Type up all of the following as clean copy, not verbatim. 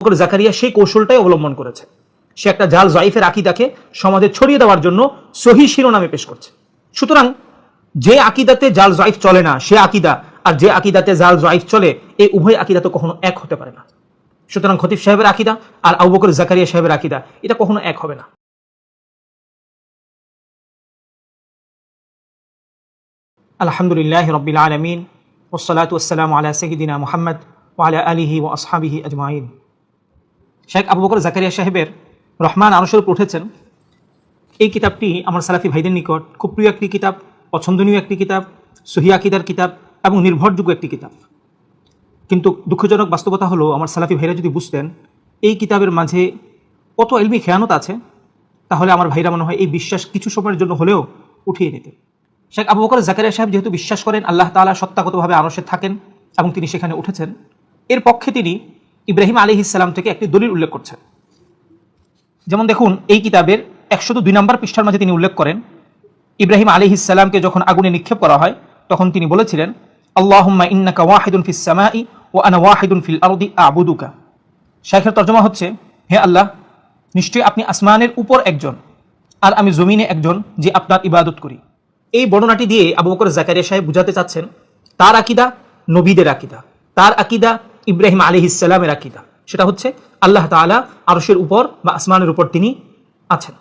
বকর জাকারিয়া সেই কৌশলটাই অবলম্বন করেছে। সে একটা জাল জাইফের আকীদাকে সমাজে ছড়িয়ে দেওয়ার জন্য সহিহ শিরোনামে পেশ করছে। সুতরাং যে আকীদাতে জাল জাইফ চলে না সে আকীদা, আর যে আকীদাতে জাল জাইফ চলে, এই উভয় আকীদা তো কখনো এক হতে পারে না। সুতরাং খতিব সাহেবের আকীদা আর আবু বকর জাকারিয়া সাহেবের আকীদা এটা কখনো এক হবে না। আলহামদুলিল্লাহি রাব্বিল আলামিন ওয়াসসালাতু ওয়াসসালামু আলা সাইয়্যিদিনা মুহাম্মদ ওয়া আলা আলিহি ওয়া আসহাবিহি আজমাইন। শেখ আবু বকর জাকারিয়া সাহেবের রহমান আরশের উপর উঠেছেন এই কিতাবটি আমার সালাফি ভাইদের নিকট খুব প্রিয় একটি কিতাব, পছন্দনীয় একটি কিতাব, সহিহ আকীদার কিতাব এবং নির্ভরযোগ্য একটি কিতাব। কিন্তু দুঃখজনক বাস্তবতা হলো, আমার সালাফি ভাইরা যদি বুঝতেন এই কিতাবের মাঝে কত ইলমি খেয়ানত আছে, তাহলে আমার ভাইরা মনে হয় এই বিশ্বাস কিছু সময়ের জন্য হলেও উঠিয়ে নিতেন। শেখ আবু বকর জাকারিয়া সাহেব যেহেতু বিশ্বাস করেন আল্লাহ তাআলা সত্তাগতভাবে আরশে থাকেন এবং তিনি সেখানে উঠেছেন, এর পক্ষে তিনি ইব্রাহিম আলাইহিস সালাম থেকে একটি দলিল উল্লেখ করছেন। যেমন দেখুন, এই কিতাবের 102 নম্বর পৃষ্ঠার মাঝে তিনি উল্লেখ করেন, ইব্রাহিম আলাইহিস সালামকে যখন আগুনে নিক্ষেপ করা হয় তখন তিনি বলেছিলেন, আল্লাহুম্মা ইন্নাকা ওয়াহিদুন ফিস সামাই ওয়া আনা ওয়াহিদুন ফিল আরদি আ'বুদুকা। শেখের তর্জমা হচ্ছে, হে আল্লাহ, নিশ্চয়ই আপনি আসমানের উপর একজন আর আমি জমিনে একজন যে আপনার ইবাদত করি। এই বর্ণনাটি দিয়ে আবু বকর জাকারিয়া সাহেব বুঝাতে চাচ্ছেন তার আকীদা নবীদের আকীদা, তার আকীদা ইব্রাহিম আলাইহিস সালামের আকীদা। সেটা হচ্ছে আল্লাহ তাআলা আরশের উপর বা আসমানের উপর তিনি আছেন।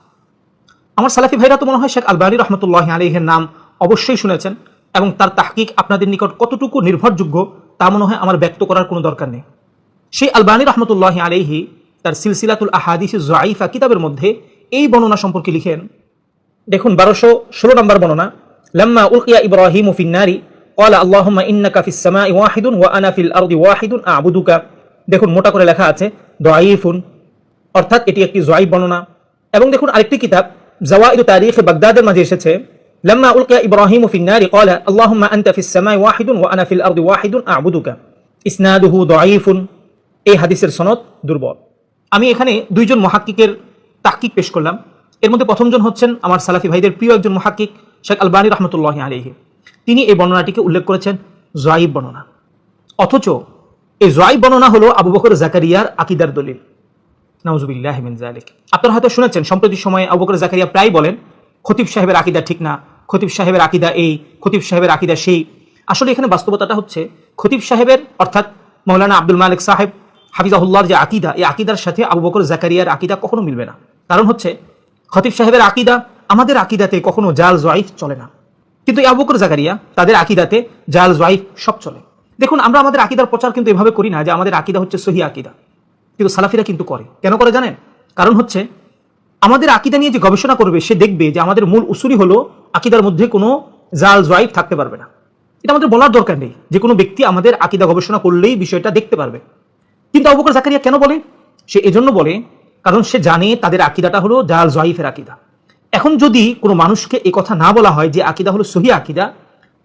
আমার সালাফি ভাইরা তো মনে হয় শেখ আলবানী রহমতুল্লাহি আলাইহির নাম অবশ্যই শুনেছেন এবং তার তাহকিক আপনাদের নিকট কতটুকু নির্ভরযোগ্য তা মনে হয় আমার ব্যক্ত করার কোনো দরকার নেই। সেই আলবানী রহমতুল্লাহি আলাইহি তার সিলসিলাতুল আহাদিস যায়িফা কিতাবের মধ্যে এই বর্ণনা সম্পর্কে লিখেন। দেখুন 1216 নম্বর বর্ণনা, লাম্মা উলকিয়া ইব্রাহিমু ফিন নারি ক্বালা আল্লাহুম্মা ইন্নাকা ফিস সামাই ওয়াহিদুন ওয়া আনা ফিল আরদি ওয়াহিদুন আ'বুদুকা। দেখুন মোটা করে লেখা আছে দাঈফুন, অর্থাৎ এটি একটি যায়িফ বর্ণনা। এবং দেখুন আরেকটি কিতাব জাওয়াইদ তারিখ বাগদাদের মাঝে এসেছে, লাম্মা উলকিয়া ইব্রাহিমু ফিন নারি ক্বালা আল্লাহুম্মা আনতা ফিস সামাই ওয়াহিদুন ওয়া আনা ফিল আরদি ওয়াহিদুন আ'বুদুকা। ইসনাদুহু দাঈফুন। এই হাদিসের সনদ দুর্বল। আমি এখানে দুইজন মুহাক্কিকের তাহকিক পেশ করলাম। এর মধ্যে প্রথমজন হচ্ছেন আমার সালাফি ভাইদের প্রিয় একজন মুহাক্কিক শেখ আলবানী রহমতুল্লাহি আলাইহি। তিনি এই বর্ণনাটিকে উল্লেখ করেছেন যায়িফ বর্ণনা, অথচ এই যায়িফ বর্ণনা হলো আবু বকর জাকারিয়ার আকীদার দলিল। নাউজুবিল্লাহি মিন যালিক। আপনারা হয়তো শুনেছেন সম্প্রতি সময়ে আবু বকর জাকারিয়া প্রায় বলেন খতিব সাহেবের আকীদা ঠিক না, খতিব সাহেবের আকীদা এই, খতিব সাহেবের আকীদা সেই। আসলে এখানে বাস্তবতাটা হচ্ছে খতিব সাহেবের অর্থাৎ মাওলানা আব্দুল মালিক সাহেব হাফিজাহুল্লাহর যে আকীদা, এই আকীদার সাথে আবু বকর জাকারিয়ার আকীদা কখনো মিলবে না। কারণ হচ্ছে খতিব সাহেবের আকীদা আমাদের আকীদাতে কখনো জাল যায়িফ চলে না, কিন্তু আবু বকর জাকারিয়া তাদের আকীদাতে জাল যায়িফ সব চলে। দেখুন, আমরা আমাদের আকীদার প্রচার কিন্তু এভাবে করি না যে আমাদের আকীদা হচ্ছে সহিহ আকীদা, কিন্তু সালাফিরা কিন্তু করে। কেন করে জানেন? কারণ হচ্ছে আমাদের আকীদা নিয়ে যে গবেষণা করবে সে দেখবে যে আমাদের মূল উসুলই হলো আকীদার মধ্যে কোনো জাল যায়িফ থাকতে পারবে না। এটা আমাদের বলার দরকার নেই, যে কোনো ব্যক্তি আমাদের আকীদা গবেষণা করলেই বিষয়টা দেখতে পারবে। কিন্তু আবু বকর জাকারিয়া কেন বলে? সে এজন্য বলে কারণ সে জানে তাদের আকীদাটা হলো জাল যায়িফের আকীদা। এখন যদি কোনো মানুষকে এই কথা না বলা হয় যে আকীদা হলো সহিহ আকীদা,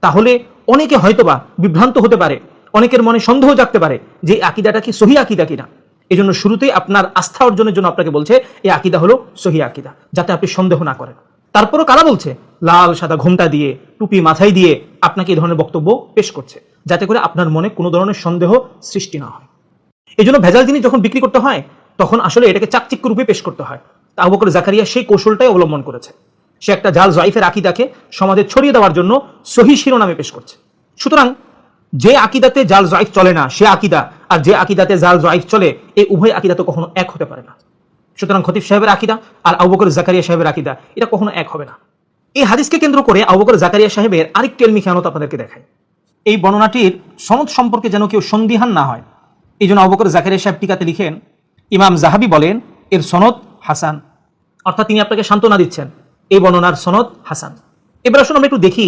তাহলে অনেকে হয়তোবা বিভ্রান্ত হতে পারে, অনেকের মনে সন্দেহ জাগতে পারে যে আকীদাটা কি সহিহ আকীদা কিনা। এই জন্য শুরুতেই আপনার আস্থা অর্জনের জন্য আপনাকে বলছে এই আকীদা হলো সহিহ আকীদা, যাতে আপনি সন্দেহ না করেন। তারপরও কারা বলছে? লাল সাদা ঘোমটা দিয়ে, টুপি মাথায় দিয়ে আপনাকে এই ধরনের বক্তব্য পেশ করছে, যাতে করে আপনার মনে কোনো ধরনের সন্দেহ সৃষ্টি না হয়। এই জন্য ভেজাল জিনিস যখন বিক্রি করতে হয় তখন আসলে এটাকে চাকচিক্য রূপে পেশ করতে হয়। আবু বকর জাকারিয়া সেই কৌশলটাই অবলম্বন করেছে। সে একটা জাল জাইফের আকীদাকে সমাজে ছড়িয়ে দেওয়ার জন্য সহিহ শিরোনামে পেশ করছে। সুতরাং যে আকীদাতে জাল জাইফ চলে না সে আকীদা, আর যে আকীদাতে জাল জাইফ চলে, এই উভয় আকীদা তো কখনো এক হতে পারে না। সুতরাং খতিব সাহেবের আকীদা আর আবু বকর জাকারিয়া সাহেবের আকীদা এটা কখনো এক হবে না। এই হাদিসকে কেন্দ্র করে আবু বকর জাকারিয়া সাহেবের আরেকটি ইলমি খেয়ানত আপনাদেরকে দেখায়। এই বর্ণনাটির সনদ সম্পর্কে যেন কেউ সন্দিহান না হয়, এই জন্য আবু বকর জাকারিয়া সাহেব টিকাতে লিখেন, ইমাম যাহাবি বলেন এর সনদ হাসান, অর্থাৎ তিনি আপনাকে সান্ত্বনা দিচ্ছেন এই বর্ণনার সনদ হাসান। এবার আসুন আমরা একটু দেখি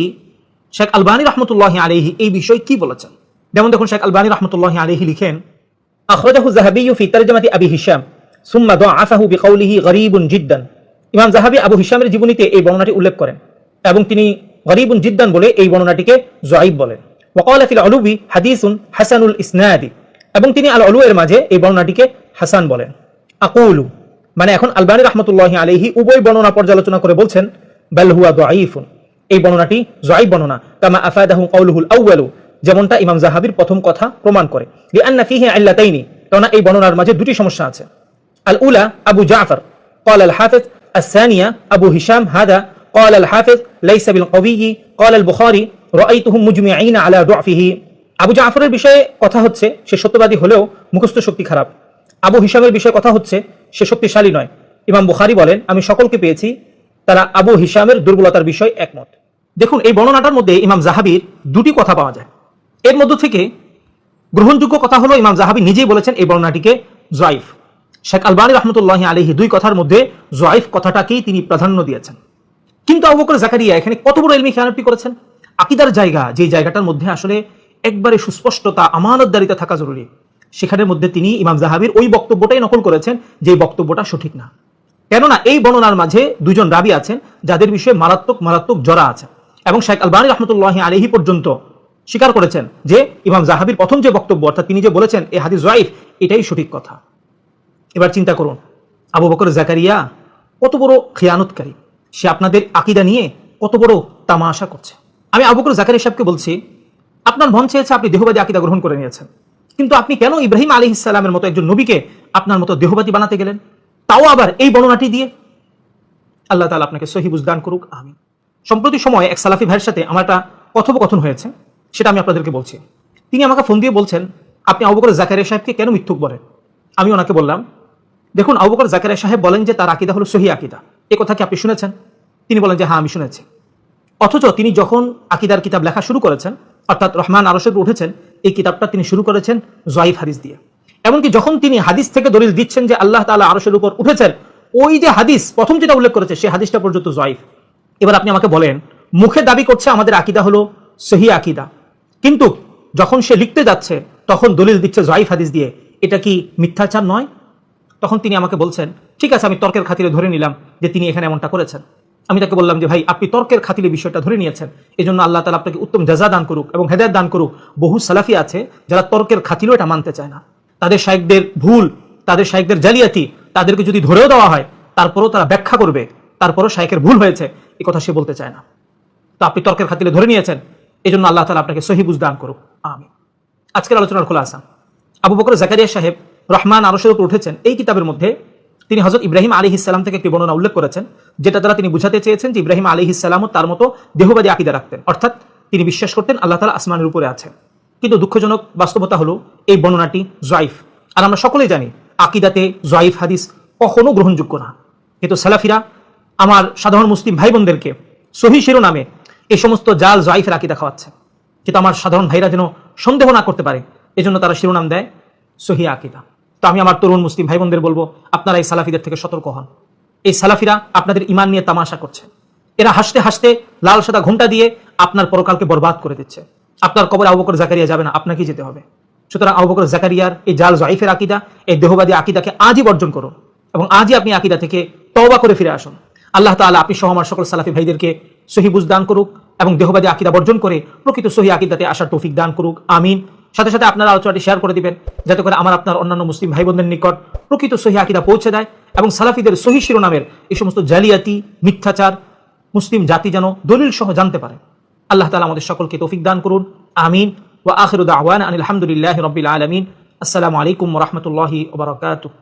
শেখ আলবানী রহমতুল্লাহি আলাইহি এই বিষয়ে কি বলেছেন। যেমন দেখুন শেখ আলবানী রহমতুল্লাহি আলাইহি লিখেন, আখরাজাহু যাহাবিয়্যু ফি তারজামাতি আবি হিশাম সুম্মা দাআফাহু বিকাউলিহি গরীবুন জিদ্দান। ইমাম যাহাবি আবু হিশামের জীবনীতে এই বর্ণনাটি উল্লেখ করেন এবং তিনি গরীবুন জিদ্দান বলে এই বর্ণনাটিকে যায়িফ বলেন। ওয়া ক্বালা ফিল উলুবি হাদিসুন হাসানুল ইসনাদি, এবং তিনি আল উলু এর মাঝে এই বর্ণনাটিকে হাসান বলেন। আকুলু মানে এখন আলবানী রহমতুল্লাহি আলাইহি উভয় বর্ণনা পর্যালোচনা করে বলছেন বাল হুয়া দাঈফুন, এই বর্ণনাটি যায়িফ বর্ণনা, কামা আফাদাহু কাউলুহুল আউয়ালু, যেমনটা ইমাম যাহাবির প্রথম কথা প্রমাণ করে। লিআন্না ফীহি ইল্লাতাইনি, কেননা এই বর্ণনার মাঝে দুটি সমস্যা আছে। আল উলা আবু জাফর قال الحافظ الثانية أبو هشام هذا قال الحافظ ليس بالقوي قال البخاري رأيتهم مجمعين على ضعفه। আবু জাফরের বিষয়ে কথা হচ্ছে সে সত্যবাদী হলেও মুখস্থ শক্তি খারাপ। আবু হিশামের বিষয়ে কথা হচ্ছে সে শক্তিশালী নয়। ইমাম বুখারী বলেন আমি সকলকে পেয়েছি তারা আবু হিশামের দুর্বলতার বিষয়ে একমত। দেখুন এই বর্ণনাটার মধ্যে ইমাম জাহাবির দুটি কথা পাওয়া যায়। এর মধ্য থেকে গ্রহণযোগ্য কথা হলো ইমাম জাহাবি নিজেই বলেছেন এই বর্ণনাটিকে জয়ীফ। শেখ আলবানী রহমতুল্লাহ আলাইহি দুই কথার মধ্যে জয়ীফ কথাটাকেই তিনি প্রাধান্য দিয়েছেন। কিন্তু আবু বকর জাকারিয়া এখানে কত বড় ইলমি খেয়ানতি করেছেন। আকীদার জায়গা, যে জায়গাটার মধ্যে আসলে একবারে সুস্পষ্টতা, আমানতদারিতা থাকা জরুরি, সেখানের মধ্যে তিনি ইমাম জাহাবির ওই বক্তব্যটাই নকল করেছেন যে বক্তব্যটা সঠিক না। কেননা এই বর্ণনার মাঝে দুজন রাবী আছেন যাদের বিষয়ে মারাত্মক মারাত্মক জরা আছে, এবং শেখ আলবানী রহমতুল্লাহ আলাইহি পর্যন্ত স্বীকার করেছেন যে ইমাম জাহাবির প্রথম যে বক্তব্য, অর্থাৎ তিনি যে বলেছেন এই হাদিস জয়ীফ, এটাই সঠিক কথা। এবার চিন্তা করুন আবু বকর জাকারিয়া কত বড় খেয়ানতকারী, সে আপনাদের আকীদা নিয়ে কত বড় তামাশা করছে। আমি আবু বকর জাকারিয়া সাহেবকে বলছি, আপনার মন চেয়েছে আপনি দেহবাদী আকীদা গ্রহণ করে নিয়েছেন, কিন্তু আপনি কেন ইব্রাহিম আলাইহিস সালামের মতো একজন নবীকে আপনার মতো দেহবাদী বানাতে গেলেন, তাও আবার এই বর্ণনাটি দিয়ে? আল্লাহ তাআলা আপনাকে সহিহ বুঝ দান করুক, আমিন। সম্প্রতি সময়ে এক সালাফি ভাইয়ের সাথে আমার একটা কথোপকথন হয়েছে, সেটা আমি আপনাদেরকে বলছি। তিনি আমাকে ফোন দিয়ে বলছেন আপনি আবু বকর জাকারিয়া সাহেবকে কেন মিথ্যুক বলেন। আমি ওনাকে বললাম, দেখুন আবু বকর জাকারিয়া সাহেব বলেন যে তার আকীদা হলো সহিহ আকীদা, এই কথা কি আপনি শুনেছেন? তিনি বলেন যে হ্যাঁ আমি শুনেছি। অথচ তিনি যখন আকীদার কিতাব লেখা শুরু করেছেন, অর্থাৎ রহমান আরশের উপর উঠেছেন, এই কিতাবটা তিনি শুরু করেছেন জয়ীফ হাদিস দিয়ে। এমনকি যখন তিনি হাদিস থেকে দলিল দিচ্ছেন যে আল্লাহ তাআলা আরশের উপর উঠেছেন, ওই যে হাদিস প্রথম যেটা উল্লেখ করেছে সেই হাদিসটা পর্যন্ত জয়ীফ। এবার আপনি আমাকে বলেন, মুখে দাবি করছে আমাদের আকীদা হলো সহিহ আকীদা, কিন্তু যখন সে লিখতে যাচ্ছে তখন দলিল দিচ্ছে জয়ীফ হাদিস দিয়ে, এটা কি মিথ্যাচার নয়? তখন তিনি আমাকে বলছেন ঠিক আছে আমি তর্কের খাতিরে ধরে নিলাম যে তিনি এখানে এমনটা করেছেন। আমি তাকে বললাম যে ভাই আপনি তর্কের খাতিরে বিষয়টা ধরে নিয়েছেন, এজন্য আল্লাহ তাআলা আপনাকে উত্তম জাযা দান করুক এবং হেদায়েত দান করুক। বহু সালাফি আছে যারা তর্কের খাতিরেও এটা মানতে চায় না, তাদের শাইখদের ভুল, তাদের শাইখদের জালিয়াতি তাদেরকে যদি ধরেও দেওয়া হয় তারপরেও তারা ব্যাখ্যা করবে, তারপরেও শাইখের ভুল হয়েছে এই কথা সে বলতে চায় না। তো আপনি তর্কের খাতিরে ধরে নিয়েছেন, এজন্য আল্লাহ তাআলা আপনাকে সহিহ বুঝ দান করুক, আমিন। আজকের আলোচনার খোলাসা, আবু বকর জাকারিয়া সাহেব রহমান আরশের উপর উঠেছেন এই কিতাবের মধ্যে তিনি হযরত ইব্রাহিম আলাইহিস সালাম থেকে একটি বর্ণনা উল্লেখ করেছেন, যেটা দ্বারা তিনি বুঝাতে চেয়েছেন যে ইব্রাহিম আলাইহিস সালামও তার মতো দেহবাদী আকীদা রাখতেন, অর্থাৎ তিনি বিশ্বাস করতেন আল্লাহ তাআলা আসমানের উপরে আছেন। কিন্তু দুঃখজনক বাস্তবতা হলো এই বর্ণনাটি জয়ীফ। আর আমরা সকলেই জানি আকীদাতে জয়ীফ হাদিস কখনো গ্রহণযোগ্য না। কিন্তু সালাফিরা আমার সাধারণ মুসলিম ভাই বোনদেরকে সহিহ শিরোনামে এই সমস্ত জাল জয়ীফের আকীদা খাওয়াচ্ছে, কিন্তু আমার সাধারণ ভাইরা যেন সন্দেহ না করতে পারে এজন্য তারা শিরোনাম দেয় সহিহ আকীদা। তো আমি আমার তরুণ মুসলিম ভাই বোনদের বলবো, আপনারা এই সালাফিদের থেকে সতর্ক হন। এই সালাফিরা আপনাদের ঈমান নিয়ে তামাশা করছে, এরা হাসতে হাসতে লাল সাদা ঘোমটা দিয়ে আপনার পরকালকে বরবাদ করে দিচ্ছে। আপনার কবরে আবু বকর জাকারিয়া যাবে না, আপনাকেই যেতে হবে। সুতরাং আবু বকর জাকারিয়ার এই জাল জয়ীফের আকীদা, এই দেহবাদী আকীদাকে আজই বর্জন করুন এবং আজই আপনি আকীদা থেকে তওবা করে ফিরে আসুন। আল্লাহ তাআলা আপনি সহ আমার সকল সালাফি ভাইদেরকে সহিহ বুঝ দান করুক এবং দেহবাদী আকীদা বর্জন করে প্রকৃত সহিহ আকীদাতে আসার তৌফিক দান করুক, আমিন। সাথে সাথে আপনারা আলোচনাটি শেয়ার করে দিবেন যাতে করে আমার আপনার অন্যান্য মুসলিম ভাই বোনদের নিকট প্রকৃত সহিহ আকীদা পৌঁছে দেয় এবং সালাফিদের সহিহ শিরোনামের এই সমস্ত জালিয়াতি মিথ্যাচার মুসলিম জাতি যেন দলিল সহ জানতে পারে। আল্লাহ তাআলা আমাদের সকলকে তৌফিক দান করুন, আমিন। ওয়া আখিরু দাওয়ানা আনিল হামদুলিল্লাহি রাব্বিল আলামিন। আসসালামু আলাইকুম ওয়া রাহমাতুল্লাহি ওয়া বারাকাতুহু।